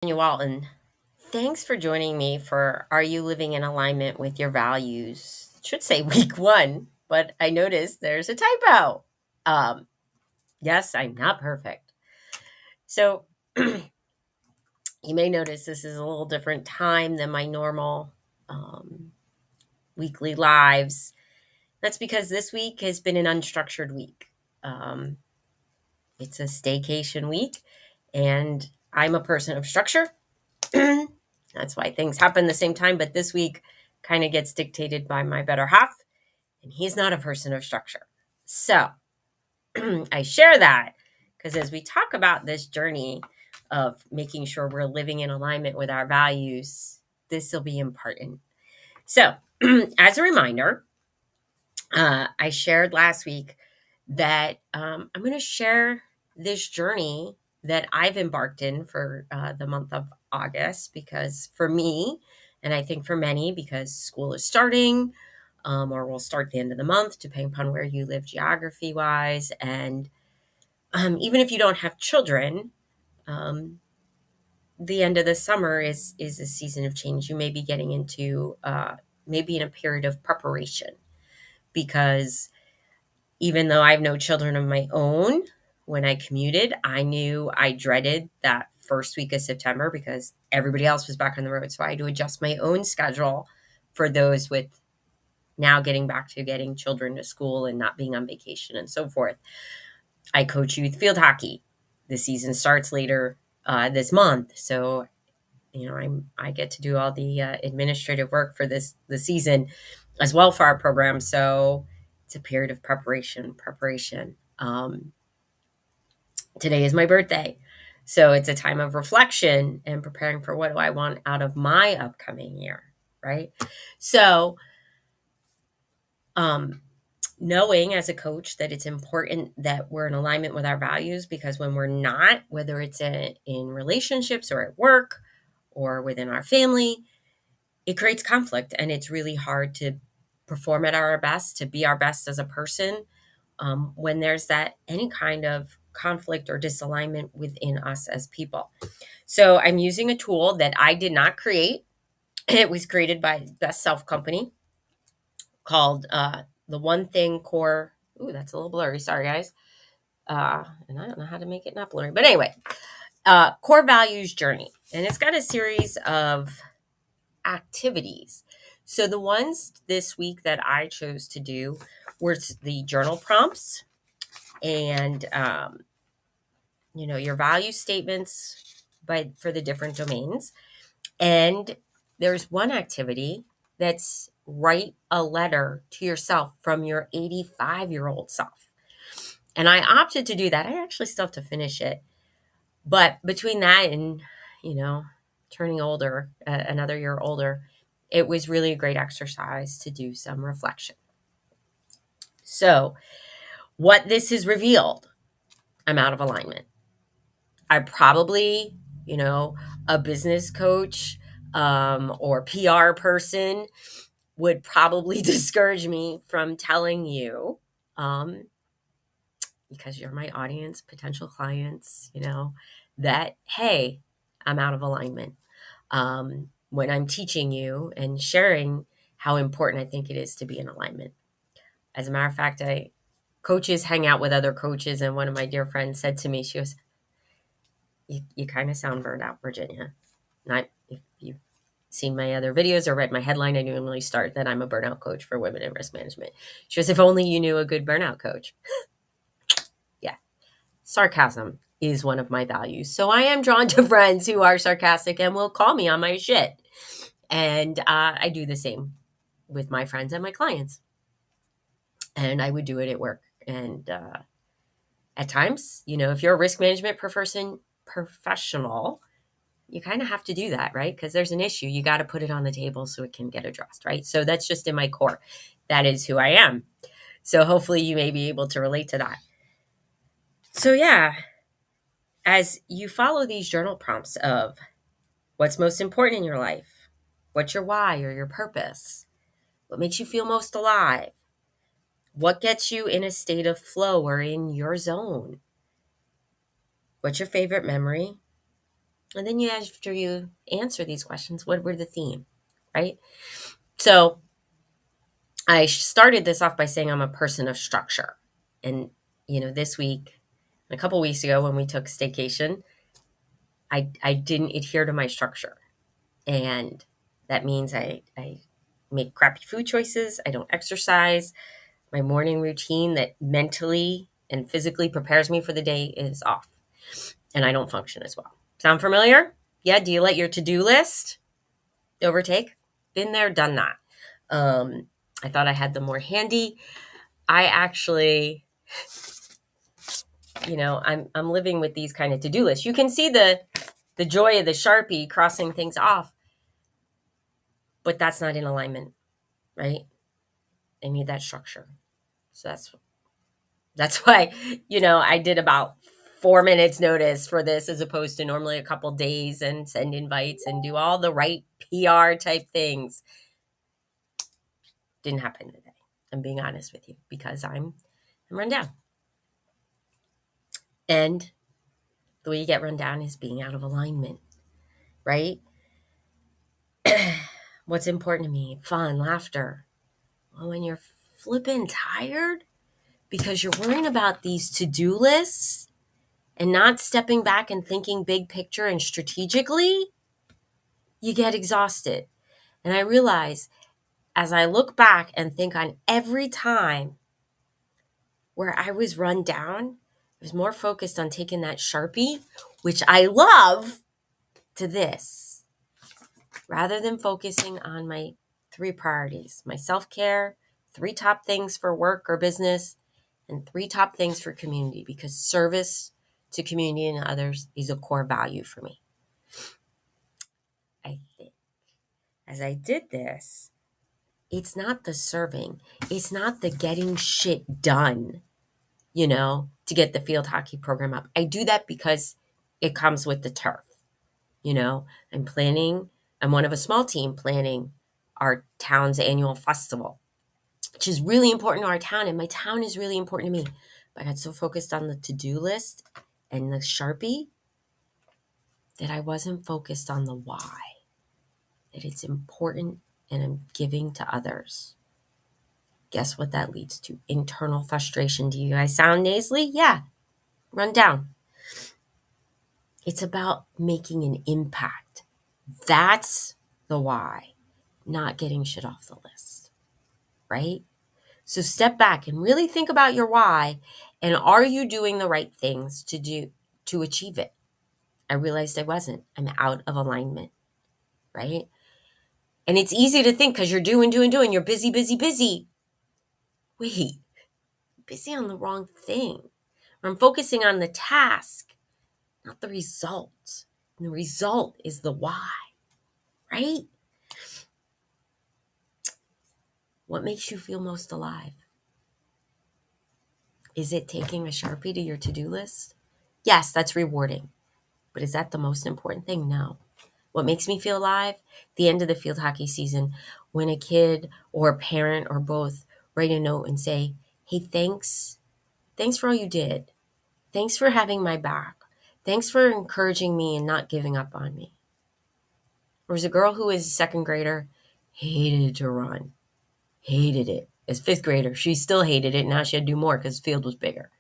Daniel Walton. Thanks for joining me for Are You Living in Alignment with Your Values? It should say week one, but I noticed there's a typo. Um, yes, I'm not perfect. So you may notice this is a little different time than my normal um, weekly lives. That's because this week has been an unstructured week. Um, it's a staycation week, and I'm a person of structure. That's why things happen the same time. But this week kind of gets dictated by my better half, and he's not a person of structure. So I share that because as we talk about this journey of making sure we're living in alignment with our values, this will be important. So, as a reminder, I shared last week that I'm going to share this journey that I've embarked in for the month of August because for me, and I think for many, because school is starting or will start the end of the month, depending upon where you live geography wise. And even if you don't have children, um, the end of the summer is a season of change. You may be getting into maybe in a period of preparation because even though I have no children of my own, when I commuted, I knew I dreaded that first week of September because everybody else was back on the road. So I had to adjust my own schedule for those with now getting back to getting children to school and not being on vacation and so forth. I coach youth field hockey. The season starts later this month. So, I get to do all the administrative work for the season as well for our program. So it's a period of preparation. Today is my birthday. So it's a time of reflection and preparing for what do I want out of my upcoming year, right? So, um, knowing as a coach that it's important that we're in alignment with our values because when we're not, whether it's in relationships or at work or within our family, it creates conflict and it's really hard to perform at our best, to be our best as a person when there's that any kind of conflict or disalignment within us as people. So I'm using a tool that I did not create. It was created by Best Self Company called the One Thing Core. Ooh, that's a little blurry. Sorry, guys. And I don't know how to make it not blurry. But anyway, Core Values Journey. And it's got a series of activities. So the ones this week that I chose to do were the journal prompts and your value statements for the different domains. And there's one activity that's write a letter to yourself from your 85-year-old self. And I opted to do that. I actually still have to finish it. But between that and, you know, turning older, another year older, it was really a great exercise to do some reflection. So, what this has revealed, I'm out of alignment. I probably, a business coach or PR person would probably discourage me from telling you, um, because you're my audience, potential clients, that, hey, I'm out of alignment. When I'm teaching you and sharing how important I think it is to be in alignment. As a matter of fact, coaches hang out with other coaches, and one of my dear friends said to me, she goes, you kind of sound burned out, Virginia. Not if you've seen my other videos or read my headline, I normally start that I'm a burnout coach for women in risk management. She goes, if only you knew a good burnout coach. Yeah. Sarcasm is one of my values. So I am drawn to friends who are sarcastic and will call me on my shit. And I do the same with my friends and my clients. And I would do it at work. And at times, if you're a risk management professional, you kind of have to do that, right? Because there's an issue. You got to put it on the table so it can get addressed, right? So that's just in my core. That is who I am. So hopefully you may be able to relate to that. So yeah, as you follow these journal prompts of what's most important in your life, what's your why or your purpose, what makes you feel most alive, what gets you in a state of flow or in your zone, what's your favorite memory, And then after you answer these questions, what were the theme, right? So I started this off by saying I'm a person of structure. And, this week, a couple weeks ago when we took staycation, I didn't adhere to my structure. And that means I make crappy food choices. I don't exercise. My morning routine that mentally and physically prepares me for the day is off. And I don't function as well. Sound familiar? Yeah. Do you let your to-do list overtake? Been there, done that. I thought I had them more handy. I actually, I'm living with these kind of to-do lists. You can see the joy of the Sharpie crossing things off, but that's not in alignment, right? I need that structure. So that's why, I did about 4 minutes notice for this as opposed to normally a couple days and send invites and do all the right PR type things. Didn't happen today. I'm being honest with you because I'm run down. And the way you get run down is being out of alignment, right? What's important to me? Fun, laughter. Well, when you're flipping tired because you're worrying about these to-do lists and not stepping back and thinking big picture and strategically, you get exhausted. And I realize as I look back and think on every time where I was run down, I was more focused on taking that Sharpie, which I love, to this, rather than focusing on my 3 priorities: my self-care, 3 top things for work or business, and 3 top things for community, because service to community and others is a core value for me. I think as I did this, it's not the serving, it's not the getting shit done, to get the field hockey program up. I do that because it comes with the turf. I'm one of a small team planning our town's annual festival, which is really important to our town. And my town is really important to me. But I got so focused on the to-do list and the Sharpie that I wasn't focused on the why, that it's important and I'm giving to others. Guess what that leads to? Internal frustration. Do you guys sound nasally? Yeah. Run down. It's about making an impact. That's the why, not getting shit off the list, right? So step back and really think about your why, and are you doing the right things to achieve it? I realized I wasn't. I'm out of alignment, right? And it's easy to think because you're doing, you're busy, busy, busy. Wait, busy on the wrong thing. I'm focusing on the task, not the result. And the result is the why, right? What makes you feel most alive? Is it taking a Sharpie to your to-do list? Yes, that's rewarding. But is that the most important thing? No. What makes me feel alive? The end of the field hockey season, when a kid or a parent or both write a note and say, hey, thanks. Thanks for all you did. Thanks for having my back. Thanks for encouraging me and not giving up on me. There was a girl who was a second grader, hated to run. Hated it. As fifth grader, she still hated it. Now she had to do more because the field was bigger.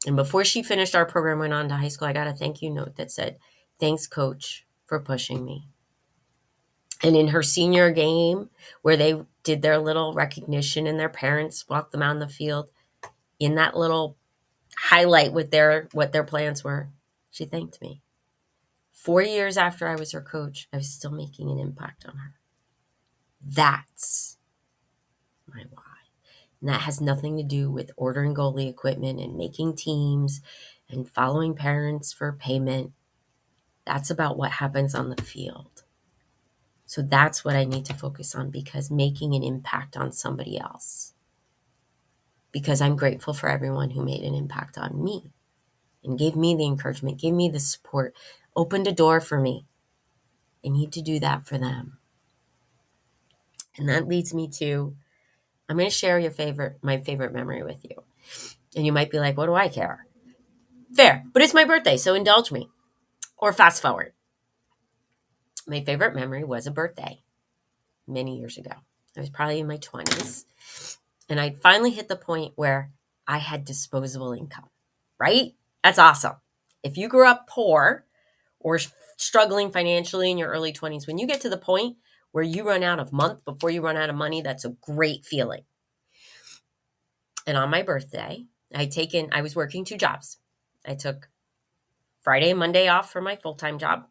And before she finished our program, went on to high school, I got a thank you note that said, thanks, coach, for pushing me. And in her senior game, where they did their little recognition and their parents walked them out in the field, in that little highlight with what their plans were, she thanked me. 4 years after I was her coach, I was still making an impact on her. That's my why. And that has nothing to do with ordering goalie equipment and making teams and following parents for payment. That's about what happens on the field. So that's what I need to focus on, because making an impact on somebody else. Because I'm grateful for everyone who made an impact on me and gave me the encouragement, gave me the support, opened a door for me. I need to do that for them. And that leads me to, I'm going to share my favorite memory with you. And you might be like, what do I care? Fair, but it's my birthday, so indulge me. Or fast forward. My favorite memory was a birthday many years ago. I was probably in my 20s. And I finally hit the point where I had disposable income, right? That's awesome. If you grew up poor or struggling financially in your early 20s, when you get to the point where you run out of month before you run out of money, that's a great feeling. And on my birthday, I was working 2 jobs. I took Friday and Monday off for my full-time job,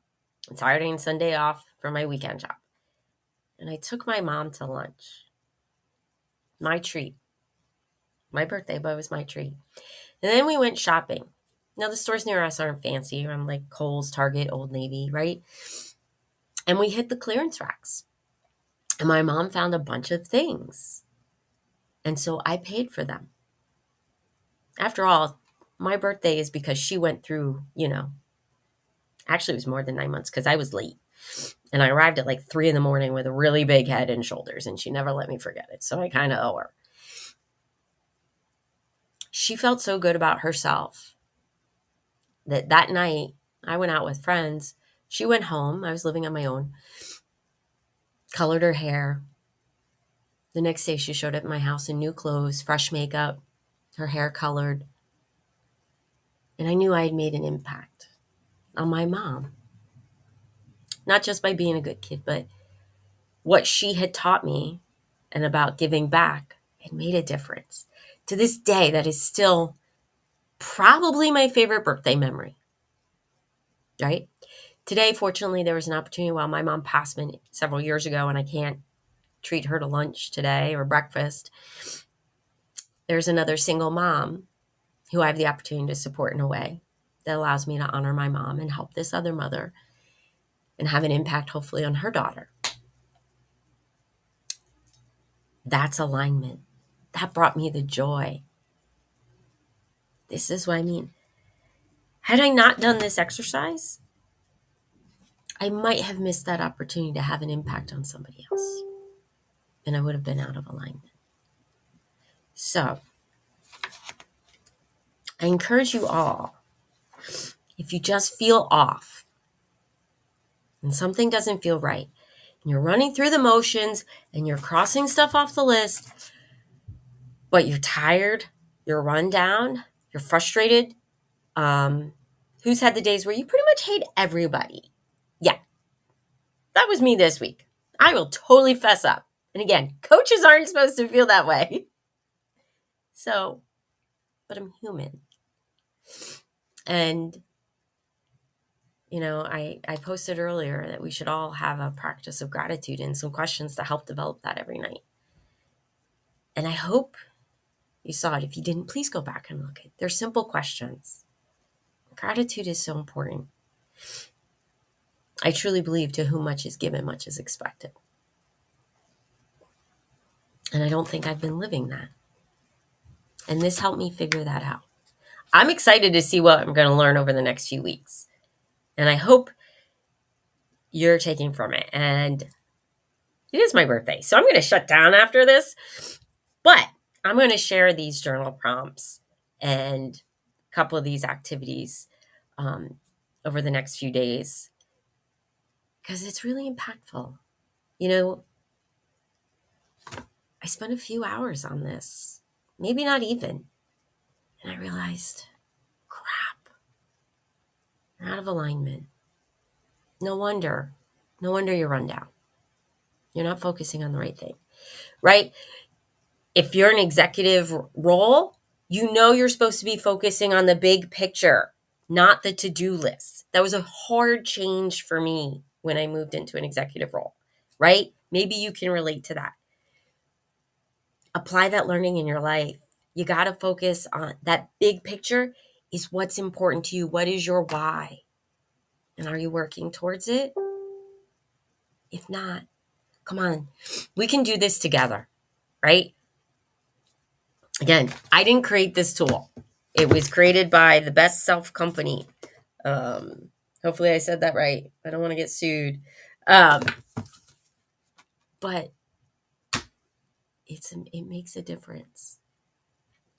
and Saturday and Sunday off for my weekend job. And I took my mom to lunch. My treat. My birthday, but it was my treat. And then we went shopping. Now, the stores near us aren't fancy. I'm like Kohl's, Target, Old Navy, right? And we hit the clearance racks. And my mom found a bunch of things. And so I paid for them. After all, my birthday is because she went through, actually it was more than 9 months because I was late. And I arrived at like 3 in the morning with a really big head and shoulders, and she never let me forget it. So I kind of owe her. She felt so good about herself that night I went out with friends. She went home. I was living on my own. Colored her hair. The next day she showed up at my house in new clothes, fresh makeup, her hair colored. And I knew I had made an impact on my mom. Not just by being a good kid, but what she had taught me and about giving back had made a difference. To this day, that is still probably my favorite birthday memory, right? Today, fortunately, there was an opportunity while my mom passed me several years ago, and I can't treat her to lunch today or breakfast. There's another single mom who I have the opportunity to support in a way that allows me to honor my mom and help this other mother and have an impact, hopefully, on her daughter. That's alignment. That brought me the joy. This is what I mean. Had I not done this exercise, I might have missed that opportunity to have an impact on somebody else. And I would have been out of alignment. So, I encourage you all, if you just feel off and something doesn't feel right, and you're running through the motions and you're crossing stuff off the list, but you're tired, you're run down, you're frustrated, who's had the days where you pretty much hate everybody? Yeah, that was me this week. I will totally fess up. And again, coaches aren't supposed to feel that way. So, but I'm human. And, I posted earlier that we should all have a practice of gratitude and some questions to help develop that every night. And I hope you saw it. If you didn't, please go back and look at it. They're simple questions. Gratitude is so important. I truly believe to whom much is given, much is expected. And I don't think I've been living that. And this helped me figure that out. I'm excited to see what I'm going to learn over the next few weeks. And I hope you're taking from it. And it is my birthday, so I'm going to shut down after this. But I'm going to share these journal prompts and a couple of these activities over the next few days because it's really impactful. I spent a few hours on this, maybe not even. And I realized, crap, you're out of alignment. No wonder you're run down. You're not focusing on the right thing, right? If you're an executive role, you're supposed to be focusing on the big picture, not the to-do list. That was a hard change for me when I moved into an executive role, right? Maybe you can relate to that. Apply that learning in your life. You got to focus on that big picture is what's important to you. What is your why? And are you working towards it? If not, come on, we can do this together, right? Again, I didn't create this tool. It was created by the Best Self Company. Hopefully I said that right. I don't want to get sued. But it makes a difference.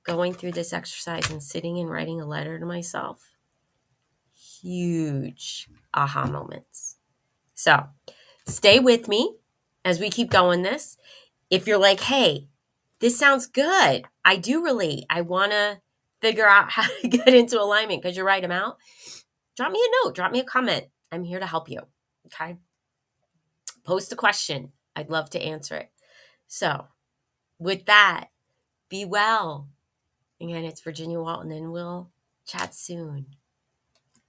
Going through this exercise and sitting and writing a letter to myself, huge aha moments. So stay with me as we keep going this. If you're like, hey, this sounds good. I do relate. I want to figure out how to get into alignment because you're right, I'm out. Drop me a note. Drop me a comment. I'm here to help you. Okay. Post a question. I'd love to answer it. So with that, be well. Again, it's Virginia Walton, and we'll chat soon.